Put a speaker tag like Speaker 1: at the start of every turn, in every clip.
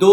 Speaker 1: 2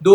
Speaker 1: 2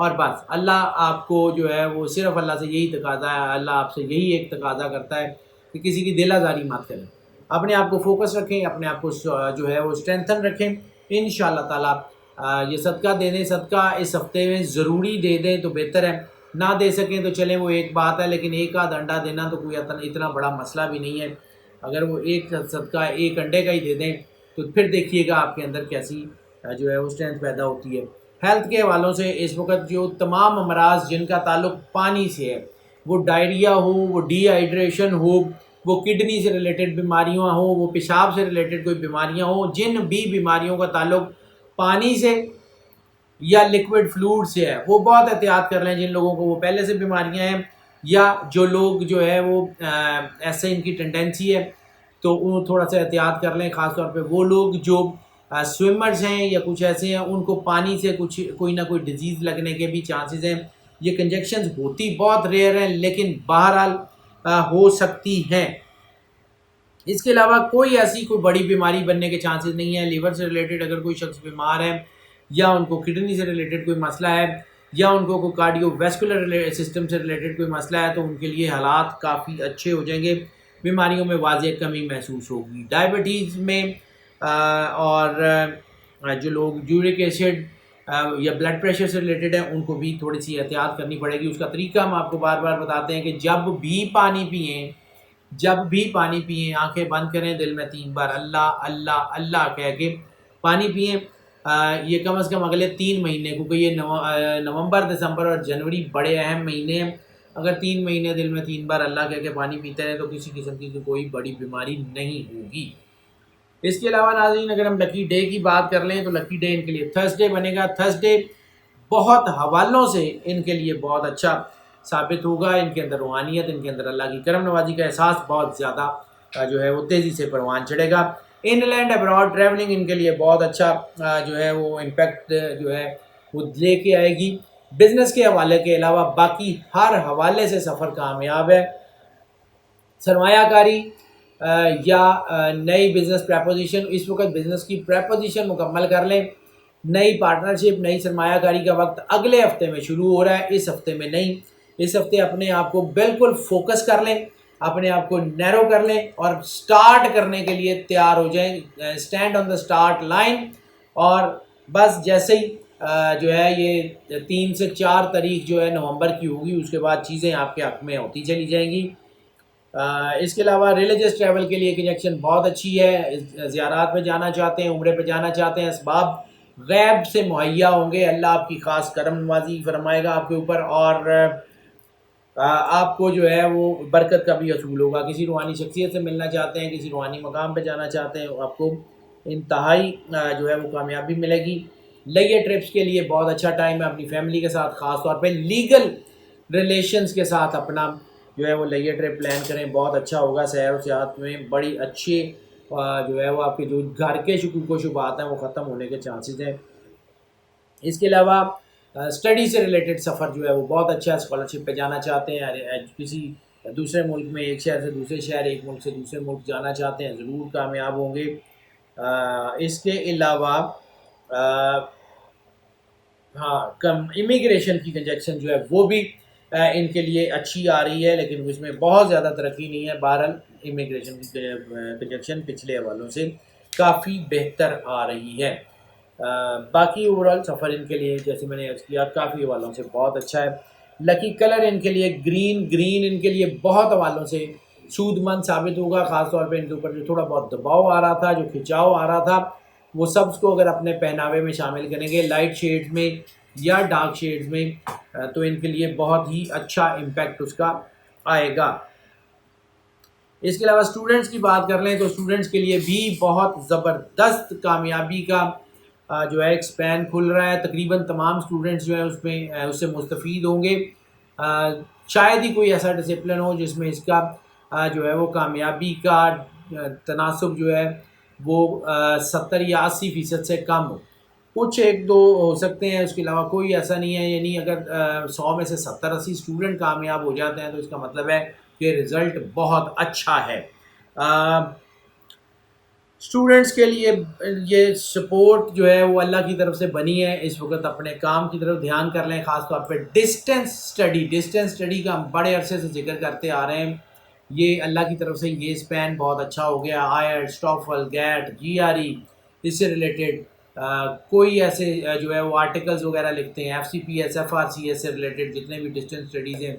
Speaker 1: اور بس اللہ آپ کو جو ہے وہ صرف اللہ سے یہی تقاضا ہے، اللہ آپ سے یہی ایک تقاضا کرتا ہے کہ کسی کی دل آزاری مت کریں، اپنے آپ کو فوکس رکھیں، اپنے آپ کو جو ہے وہ اسٹرینتھن رکھیں، انشاءاللہ تعالیٰ یہ صدقہ دے دیں، صدقہ اس ہفتے میں ضروری دے دیں تو بہتر ہے، نہ دے سکیں تو چلیں وہ ایک بات ہے، لیکن ایک آدھ انڈا دینا تو کوئی اتنا بڑا مسئلہ بھی نہیں ہے، اگر وہ ایک صدقہ ایک انڈے کا ہی دے دیں تو پھر دیکھیے گا آپ کے اندر کیسی جو ہے وہ اسٹرینتھ پیدا ہوتی ہے۔ ہیلتھ کے حوالوں سے اس وقت جو تمام امراض جن کا تعلق پانی سے ہے، وہ ڈائریا ہو، وہ ڈی ہائیڈریشن ہو، وہ کڈنی سے ریلیٹڈ بیماریاں ہوں، وہ پیشاب سے ریلیٹڈ کوئی بیماریاں ہوں، جن بھی بیماریوں کا تعلق پانی سے یا لکوڈ فلوڈ سے ہے، وہ بہت احتیاط کر لیں، جن لوگوں کو وہ پہلے سے بیماریاں ہیں یا جو لوگ جو ہے وہ ایسے ان کی ٹینڈنسی ہے تو وہ تھوڑا سا احتیاط کر لیں، خاص طور پہ وہ لوگ جو سوئمرز ہیں یا کچھ ایسے ہیں، ان کو پانی سے کوئی نہ کوئی ڈیزیز لگنے کے بھی چانسز ہیں۔ یہ کنجیکشنز ہوتی بہت ریئر ہیں لیکن بہرحال ہو سکتی ہیں۔ اس کے علاوہ کوئی ایسی کوئی بڑی بیماری بننے کے چانسز نہیں ہیں۔ لیور سے ریلیٹڈ اگر کوئی شخص بیمار ہے یا ان کو کڈنی سے ریلیٹڈ کوئی مسئلہ ہے یا ان کو کوئی کارڈیو ویسکولر سسٹم سے ریلیٹڈ کوئی مسئلہ ہے تو ان کے لیے حالات کافی اچھے ہو جائیں گے، بیماریوں میں واضح کمی محسوس ہوگی۔ ڈائبٹیز میں اور جو لوگ یورک ایسڈ یا بلڈ پریشر سے ریلیٹڈ ہیں ان کو بھی تھوڑی سی احتیاط کرنی پڑے گی۔ اس کا طریقہ ہم آپ کو بار بار بتاتے ہیں کہ جب بھی پانی پئیں آنکھیں بند کریں، دل میں 3 بار اللہ اللہ اللہ کہہ کے پانی پئیں۔ یہ کم از کم اگلے 3 مہینے، کیونکہ یہ نومبر، دسمبر اور جنوری بڑے اہم مہینے ہیں، اگر 3 مہینے دل میں 3 بار اللہ کہہ کے پانی پیتے ہیں تو کسی قسم کی کوئی بڑی بیماری نہیں ہوگی۔ اس کے علاوہ ناظرین اگر ہم لکی ڈے کی بات کر لیں تو لکی ڈے ان کے لیے تھرسڈے بنے گا۔ تھرسڈے بہت حوالوں سے ان کے لیے بہت اچھا ثابت ہوگا، ان کے اندر روحانیت، ان کے اندر اللہ کی کرم نوازی کا احساس بہت زیادہ جو ہے وہ تیزی سے پروان چڑھے گا۔ ان لینڈ ابراڈ ٹریولنگ ان کے لیے بہت اچھا جو ہے وہ امپیکٹ جو ہے وہ لے کے آئے گی۔ بزنس کے حوالے کے علاوہ باقی ہر حوالے سے سفر کامیاب ہے۔ سرمایہ کاری یا نئی بزنس پریپوزیشن، اس وقت بزنس کی پریپوزیشن مکمل کر لیں۔ نئی پارٹنرشپ، نئی سرمایہ کاری کا وقت اگلے ہفتے میں شروع ہو رہا ہے، اس ہفتے میں نہیں۔ اس ہفتے اپنے آپ کو بالکل فوکس کر لیں، اپنے آپ کو نیرو کر لیں اور سٹارٹ کرنے کے لیے تیار ہو جائیں، stand on the start line. اور بس جیسے ہی جو ہے یہ 3 سے 4 تاریخ جو ہے نومبر کی ہوگی، اس کے بعد چیزیں آپ کے حق میں ہوتی چلی جائیں گی۔ اس کے علاوہ ریلیجس ٹریول کے لیے کنجیکشن بہت اچھی ہے، زیارات پہ جانا چاہتے ہیں، عمرے پہ جانا چاہتے ہیں، اسباب غیب سے مہیا ہوں گے، اللہ آپ کی خاص کرم نوازی فرمائے گا آپ کے اوپر، اور آپ کو جو ہے وہ برکت کا بھی حصول ہوگا۔ کسی روحانی شخصیت سے ملنا چاہتے ہیں، کسی روحانی مقام پہ جانا چاہتے ہیں، آپ کو انتہائی جو ہے وہ کامیابی ملے گی۔ لیے ٹرپس کے لیے بہت اچھا ٹائم ہے، اپنی فیملی کے ساتھ، خاص طور پہ لیگل ریلیشنز کے ساتھ اپنا جو ہے وہ لیے ٹرپ پلان کریں، بہت اچھا ہوگا۔ سیر و سیاحت میں بڑی اچھی جو ہے وہ آپ کے جو گھر کے شکوک و شبہات ہیں وہ ختم ہونے کے چانسز ہیں۔ اس کے علاوہ اسٹڈی سے ریلیٹڈ سفر جو ہے وہ بہت اچھا ہے، اسکالرشپ پہ جانا چاہتے ہیں، کسی دوسرے ملک میں، ایک شہر سے دوسرے شہر، ایک ملک سے دوسرے ملک جانا چاہتے ہیں، ضرور کامیاب ہوں گے۔ اس کے علاوہ امیگریشن کی کنجیکشن جو ہے وہ بھی ان کے لیے اچھی آ رہی ہے، لیکن اس میں بہت زیادہ ترقی نہیں ہے۔ بہرحال امیگریشن کی کنجیکشن پچھلے حوالوں سے کافی بہتر آ رہی ہے۔ باقی اوورال سفر ان کے لیے جیسے میں نے عرض کیا کافی حوالوں سے بہت اچھا ہے۔ لکی کلر ان کے لیے گرین ان کے لیے بہت حوالوں سے سود مند ثابت ہوگا، خاص طور پہ ان کے اوپر جو تھوڑا بہت دباؤ آ رہا تھا، جو کھچاؤ آ رہا تھا، وہ سبز کو اگر اپنے پہناوے میں شامل کریں گے، لائٹ شیڈز میں یا ڈارک شیڈز میں، تو ان کے لیے بہت ہی اچھا امپیکٹ اس کا آئے گا۔ اس کے علاوہ اسٹوڈنٹس کی بات کر لیں تو اسٹوڈنٹس کے لیے بھی بہت زبردست کامیابی کا جو ہے ایک سپین کھل رہا ہے، تقریباً تمام اسٹوڈنٹس جو ہیں اس سے مستفید ہوں گے۔ شاید ہی کوئی ایسا ڈسپلن ہو جس میں اس کا جو ہے وہ کامیابی کا تناسب جو ہے وہ 70 یا 80% سے کم ہو، کچھ 1-2 ہو سکتے ہیں، اس کے علاوہ کوئی ایسا نہیں ہے۔ یعنی اگر 100 میں سے 70-80 اسٹوڈنٹ کامیاب ہو جاتے ہیں تو اس کا مطلب ہے کہ رزلٹ بہت اچھا ہے۔ اسٹوڈنٹس کے لیے یہ سپورٹ جو ہے وہ اللہ کی طرف سے بنی ہے. اس وقت اپنے کام کی طرف دھیان کر لیں, خاص طور پہ ڈسٹینس اسٹڈی کا ہم بڑے عرصے سے ذکر کرتے آ رہے ہیں. یہ اللہ کی طرف سے یہ اسپین بہت اچھا ہو گیا. آئلٹس, ٹافل, گیٹ, GRE, اس سے ریلیٹڈ کوئی ایسے جو ہے وہ آرٹیکلز وغیرہ لکھتے ہیں, FCPS, FRCS سے ریلیٹڈ جتنے بھی ڈسٹینس اسٹڈیز ہیں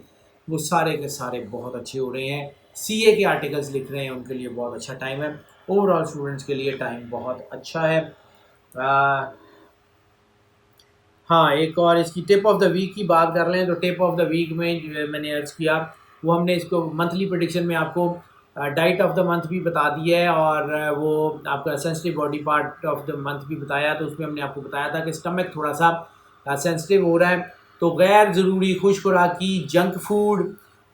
Speaker 1: وہ سارے کے سارے بہت اچھے ہو رہے ہیں. CA کے آرٹیکلز لکھ رہے ہیں, ان کے لیے بہت اچھا ٹائم ہے. اوور آل اسٹوڈنٹس کے لیے ٹائم بہت اچھا ہے. ہاں, ایک اور اس کی ٹپ آف دا ویک کی بات کر لیں تو ٹپ آف دا ویک میں جو ہے میں نے عرض کیا وہ ہم نے اس کو منتھلی پریڈکشن میں آپ کو ڈائٹ آف دا منتھ بھی بتا دیا ہے, اور وہ آپ کا sensitive body part of the month بھی بتایا. تو اس میں ہم نے آپ کو بتایا تھا کہ اسٹمک تھوڑا سا سینسٹیو ہو رہا ہے, تو غیر ضروری خشک خوراکی, جنک فوڈ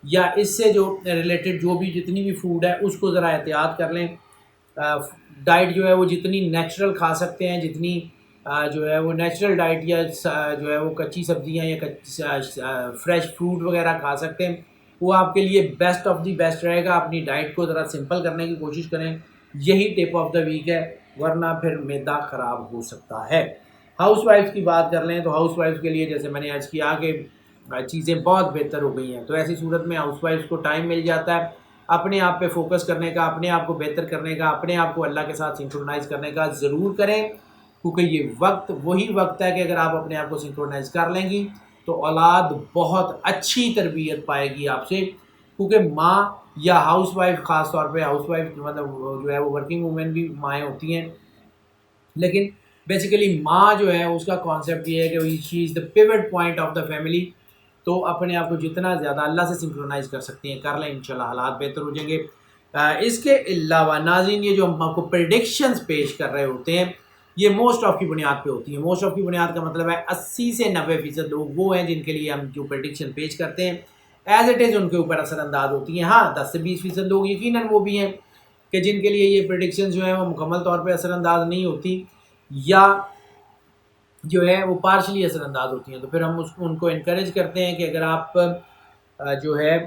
Speaker 1: یا اس سے جو ریلیٹڈ جو بھی جتنی بھی فوڈ ہے اس کو ذرا احتیاط کر لیں. ڈائٹ جو ہے وہ جتنی نیچرل کھا سکتے ہیں, جتنی جو ہے وہ نیچرل ڈائٹ یا جو ہے وہ کچی سبزیاں یا فریش فروٹ وغیرہ کھا سکتے ہیں, وہ آپ کے لیے بیسٹ آف دی بیسٹ رہے گا. اپنی ڈائٹ کو ذرا سمپل کرنے کی کوشش کریں, یہی ٹپ آف دا ویک ہے, ورنہ پھر معدہ خراب ہو سکتا ہے. ہاؤس وائف کی بات کر لیں تو ہاؤس وائف کے لیے جیسے میں نے عرض کیا کہ چیزیں بہت بہتر ہو گئی ہیں, تو ایسی صورت میں ہاؤس وائف کو ٹائم مل جاتا ہے اپنے آپ پہ فوکس کرنے کا, اپنے آپ کو بہتر کرنے کا, اپنے آپ کو اللہ کے ساتھ سنکرونائز کرنے کا. ضرور کریں, کیونکہ یہ وقت وہی وقت ہے کہ اگر آپ اپنے آپ کو سنکرونائز کر لیں گی تو اولاد بہت اچھی تربیت پائے گی آپ سے. کیونکہ ماں یا ہاؤس وائف, خاص طور پہ ہاؤس وائف مطلب جو ہے وہ ورکنگ وومن بھی مائیں ہوتی ہیں, لیکن بیسیکلی ماں جو ہے اس کا کانسیپٹ یہ ہے کہ she is the pivot point of the family. تو اپنے آپ کو جتنا زیادہ اللہ سے سنکرونائز کر سکتے ہیں کر لیں, انشاءاللہ حالات بہتر ہو جائیں گے. اس کے علاوہ ناظرین, یہ جو ہم آپ کو پریڈکشنز پیش کر رہے ہوتے ہیں یہ موسٹ آف کی بنیاد پہ ہوتی ہیں. موسٹ آف کی بنیاد کا مطلب ہے 80 سے 90% لوگ وہ ہیں جن کے لیے ہم جو پریڈکشن پیش کرتے ہیں ایز اٹ از ان کے اوپر اثر انداز ہوتی ہیں. ہاں, 10 سے 20% لوگ یقیناً وہ بھی ہیں کہ جن کے لیے یہ پریڈکشن جو ہیں وہ مکمل طور پہ اثر انداز نہیں ہوتی یا جو ہے وہ پارشلی اثر انداز ہوتی ہیں. تو پھر ہم ان کو انکریج کرتے ہیں کہ اگر آپ جو ہے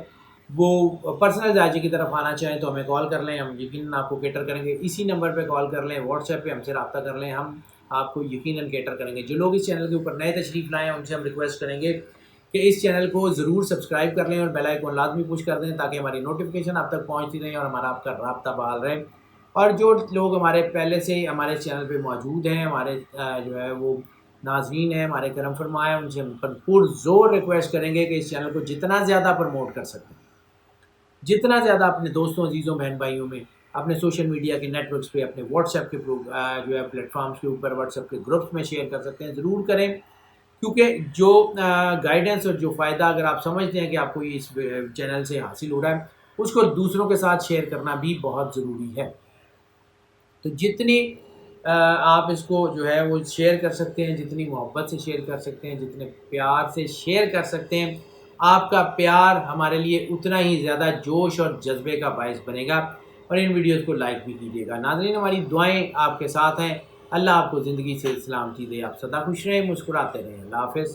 Speaker 1: وہ پرسنل جائزے کی طرف آنا چاہیں تو ہمیں کال کر لیں, ہم یقیناً آپ کو کیٹر کریں گے. اسی نمبر پہ کال کر لیں, واٹس ایپ پہ ہم سے رابطہ کر لیں, ہم آپ کو یقیناً کیٹر کریں گے. جو لوگ اس چینل کے اوپر نئے تشریف لائیں ہیں ان سے ہم ریکویسٹ کریں گے کہ اس چینل کو ضرور سبسکرائب کر لیں اور بیل آئیکن لازمی پوش کر دیں تاکہ ہماری نوٹیفیکیشن آپ تک پہنچتی رہیں اور ہمارا آپ کا رابطہ بحال رہے. اور جو لوگ ہمارے پہلے سے ہمارے چینل پہ موجود ہیں, ہمارے جو ہے وہ ناظرین ہیں, ہمارے کرم فرما ہیں, ان سے ہم پر زور ریکویسٹ کریں گے کہ اس چینل کو جتنا زیادہ پروموٹ کر سکیں, جتنا زیادہ اپنے دوستوں, عزیزوں, بہن بھائیوں میں, اپنے سوشل میڈیا کے نیٹ ورکس پہ, اپنے واٹس ایپ کے جو ہے پلیٹ فارمس کے اوپر, واٹس ایپ کے گروپس میں شیئر کر سکتے ہیں, ضرور کریں. کیونکہ جو گائیڈنس اور جو فائدہ اگر آپ سمجھتے ہیں کہ آپ کو اس چینل سے حاصل ہو رہا ہے اس کو دوسروں کے ساتھ شیئر کرنا بھی بہت ضروری ہے. تو جتنی آپ اس کو جو ہے وہ شیئر کر سکتے ہیں, جتنی محبت سے شیئر کر سکتے ہیں, جتنے پیار سے شیئر کر سکتے ہیں, آپ کا پیار ہمارے لیے اتنا ہی زیادہ جوش اور جذبے کا باعث بنے گا. اور ان ویڈیوز کو لائک بھی کیجیے گا. ناظرین, ہماری دعائیں آپ کے ساتھ ہیں. اللہ آپ کو زندگی سے سلامتی دے, آپ سدا خوش رہیں, مسکراتے رہیں. اللہ حافظ.